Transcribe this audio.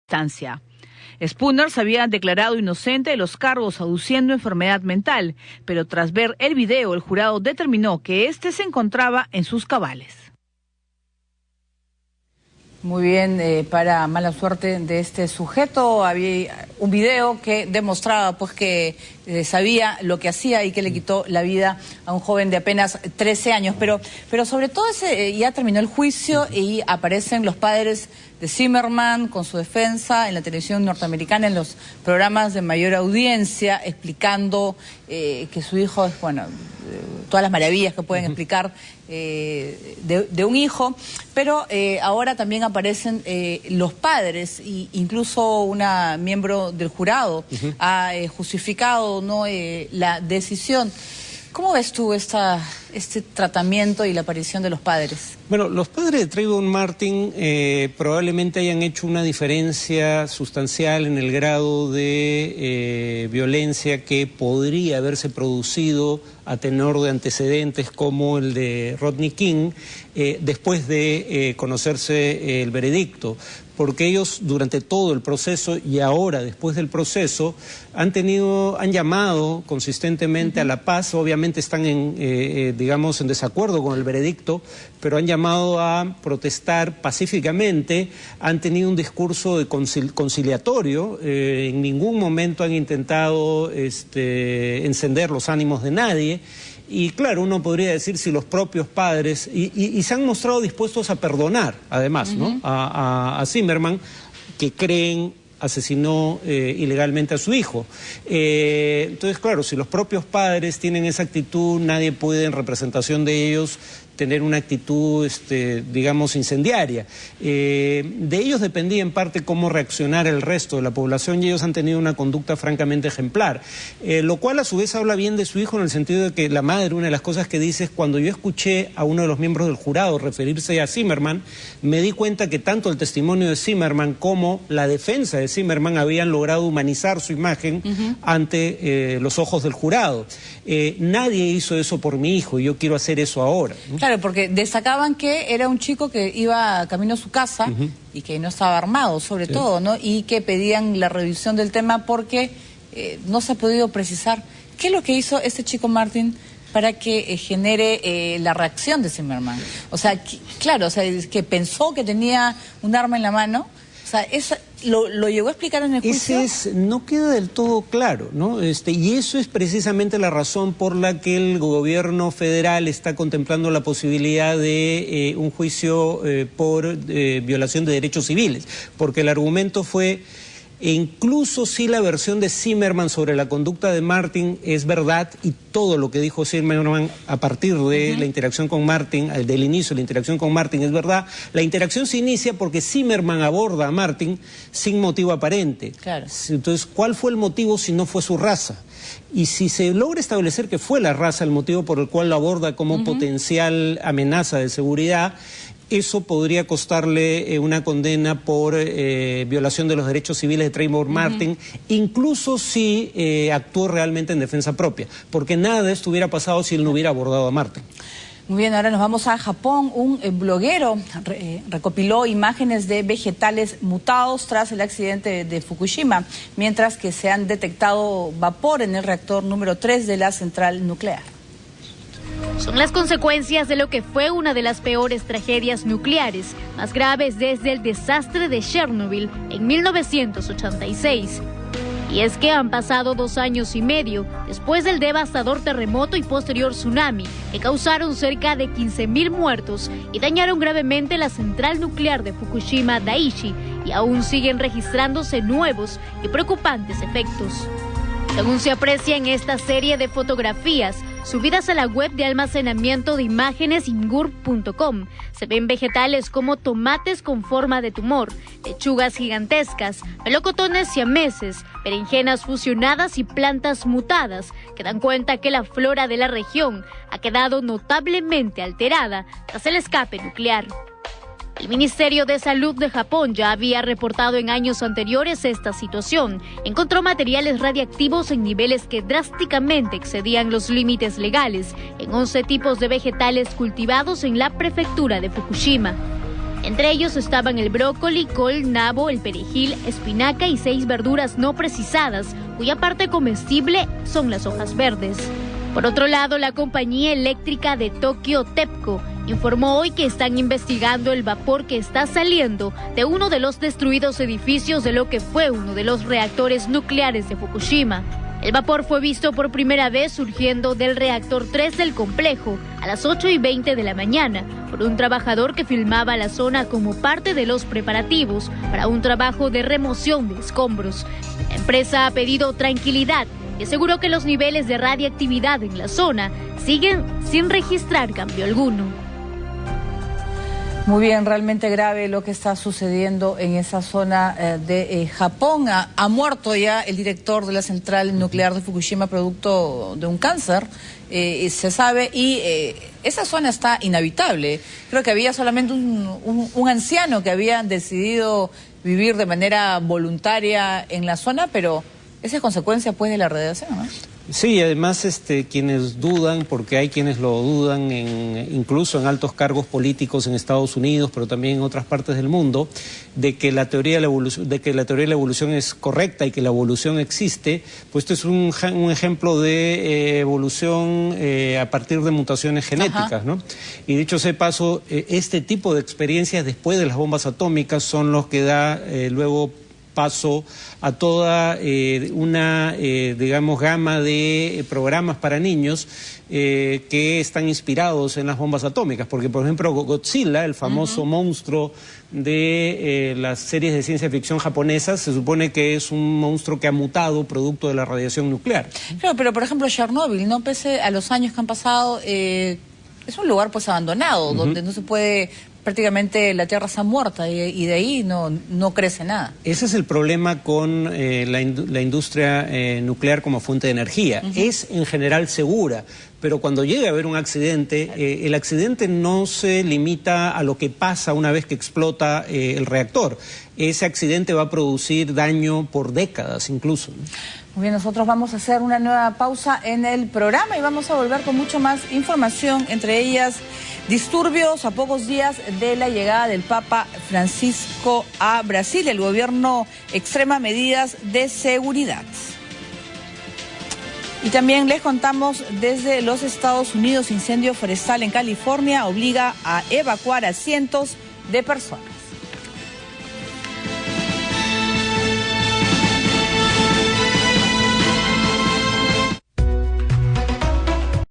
instancia. Spooner se había declarado inocente de los cargos aduciendo enfermedad mental, pero tras ver el video, el jurado determinó que este se encontraba en sus cabales. Muy bien, para mala suerte de este sujeto, había un video que demostraba pues que sabía lo que hacía y que le quitó la vida a un joven de apenas 13 años. Pero sobre todo ya terminó el juicio y aparecen los padres de Zimmerman con su defensa en la televisión norteamericana, en los programas de mayor audiencia, explicando que su hijo es, bueno, todas las maravillas que pueden explicar de un hijo, pero ahora también aparecen los padres, e incluso una miembro del jurado ha justificado la decisión. ¿Cómo ves tú este tratamiento y la aparición de los padres? Bueno, los padres de Trayvon Martin probablemente hayan hecho una diferencia sustancial en el grado de violencia que podría haberse producido a tenor de antecedentes como el de Rodney King después de conocerse el veredicto, porque ellos durante todo el proceso y ahora después del proceso han llamado consistentemente a la paz. Obviamente están digamos en desacuerdo con el veredicto, pero han llamado a protestar pacíficamente, han tenido un discurso conciliatorio, en ningún momento han intentado encender los ánimos de nadie. Y claro, uno podría decir si los propios padres, y se han mostrado dispuestos a perdonar, además, ¿no? A Zimmerman, que creen asesinó ilegalmente a su hijo. Entonces, claro, si los propios padres tienen esa actitud, nadie puede, en representación de ellos, tener una actitud, digamos, incendiaria. De ellos dependía en parte cómo reaccionara el resto de la población, y ellos han tenido una conducta francamente ejemplar, lo cual a su vez habla bien de su hijo, en el sentido de que la madre, una de las cosas que dice es: cuando yo escuché a uno de los miembros del jurado referirse a Zimmerman, me di cuenta que tanto el testimonio de Zimmerman como la defensa de Zimmerman habían logrado humanizar su imagen ante los ojos del jurado. Nadie hizo eso por mi hijo y yo quiero hacer eso ahora, ¿no? Claro, porque destacaban que era un chico que iba camino a su casa y que no estaba armado, sobre todo, ¿no? Y que pedían la revisión del tema porque no se ha podido precisar qué es lo que hizo este chico Martin para que genere la reacción de Zimmerman. O sea, claro, o sea, que pensó que tenía un arma en la mano. O sea, ¿lo llegó a explicar en el juicio? No queda del todo claro, ¿no? Y eso es precisamente la razón por la que el gobierno federal está contemplando la posibilidad de un juicio por violación de derechos civiles, porque el argumento fue: incluso si la versión de Zimmerman sobre la conducta de Martin es verdad, y todo lo que dijo Zimmerman a partir de la interacción con Martin, del inicio de la interacción con Martin es verdad, la interacción se inicia porque Zimmerman aborda a Martin sin motivo aparente. Claro. Entonces, ¿cuál fue el motivo si no fue su raza? Y si se logra establecer que fue la raza el motivo por el cual lo aborda como potencial amenaza de seguridad, eso podría costarle una condena por violación de los derechos civiles de Trayvon Martin, incluso si actuó realmente en defensa propia, porque nada de esto hubiera pasado si él no hubiera abordado a Martin. Muy bien, ahora nos vamos a Japón. Un bloguero recopiló imágenes de vegetales mutados tras el accidente de Fukushima, mientras que se han detectado vapor en el reactor número 3 de la central nuclear. Son las consecuencias de lo que fue una de las peores tragedias nucleares más graves desde el desastre de Chernobyl en 1986. Y es que han pasado 2 años y medio después del devastador terremoto y posterior tsunami que causaron cerca de 15.000 muertos y dañaron gravemente la central nuclear de Fukushima Daiichi, y aún siguen registrándose nuevos y preocupantes efectos. Según se aprecia en esta serie de fotografías subidas a la web de almacenamiento de imágenes ingur.com, se ven vegetales como tomates con forma de tumor, lechugas gigantescas, melocotones siameses, berenjenas fusionadas y plantas mutadas, que dan cuenta que la flora de la región ha quedado notablemente alterada tras el escape nuclear. El Ministerio de Salud de Japón ya había reportado en años anteriores esta situación. Encontró materiales radiactivos en niveles que drásticamente excedían los límites legales en 11 tipos de vegetales cultivados en la prefectura de Fukushima. Entre ellos estaban el brócoli, col, nabo, el perejil, espinaca y 6 verduras no precisadas, cuya parte comestible son las hojas verdes. Por otro lado, la compañía eléctrica de Tokio, TEPCO, informó hoy que están investigando el vapor que está saliendo de uno de los destruidos edificios de lo que fue uno de los reactores nucleares de Fukushima. El vapor fue visto por primera vez surgiendo del reactor 3 del complejo a las 8:20 de la mañana por un trabajador que filmaba la zona como parte de los preparativos para un trabajo de remoción de escombros. La empresa ha pedido tranquilidad y aseguró que los niveles de radiactividad en la zona siguen sin registrar cambio alguno. Muy bien, realmente grave lo que está sucediendo en esa zona de Japón. Ha muerto ya el director de la central nuclear de Fukushima producto de un cáncer, se sabe, y esa zona está inhabitable. Creo que había solamente un anciano que había decidido vivir de manera voluntaria en la zona, pero esa es consecuencia pues de la radiación, ¿no? Sí, además quienes dudan, porque hay quienes lo dudan incluso en altos cargos políticos en Estados Unidos, pero también en otras partes del mundo, de que la teoría de la evolución, es correcta y que la evolución existe, pues esto es un ejemplo de evolución a partir de mutaciones genéticas, ¿no? Y dicho sea de paso, este tipo de experiencias después de las bombas atómicas son los que da luego paso a toda una, digamos, gama de programas para niños que están inspirados en las bombas atómicas, porque por ejemplo Godzilla, el famoso monstruo de las series de ciencia ficción japonesas, se supone que es un monstruo que ha mutado producto de la radiación nuclear. Claro, pero por ejemplo Chernobyl, ¿no? Pese a los años que han pasado, es un lugar pues abandonado, donde no se puede... Prácticamente la tierra está muerta y de ahí no crece nada. Ese es el problema con la industria nuclear como fuente de energía. Es en general segura, pero cuando llega a haber un accidente, el accidente no se limita a lo que pasa una vez que explota el reactor. Ese accidente va a producir daño por décadas incluso, ¿no? Muy bien, nosotros vamos a hacer una nueva pausa en el programa y vamos a volver con mucho más información, entre ellas disturbios a pocos días de la llegada del Papa Francisco a Brasil. El gobierno extrema medidas de seguridad. Y también les contamos desde los Estados Unidos, incendio forestal en California obliga a evacuar a cientos de personas.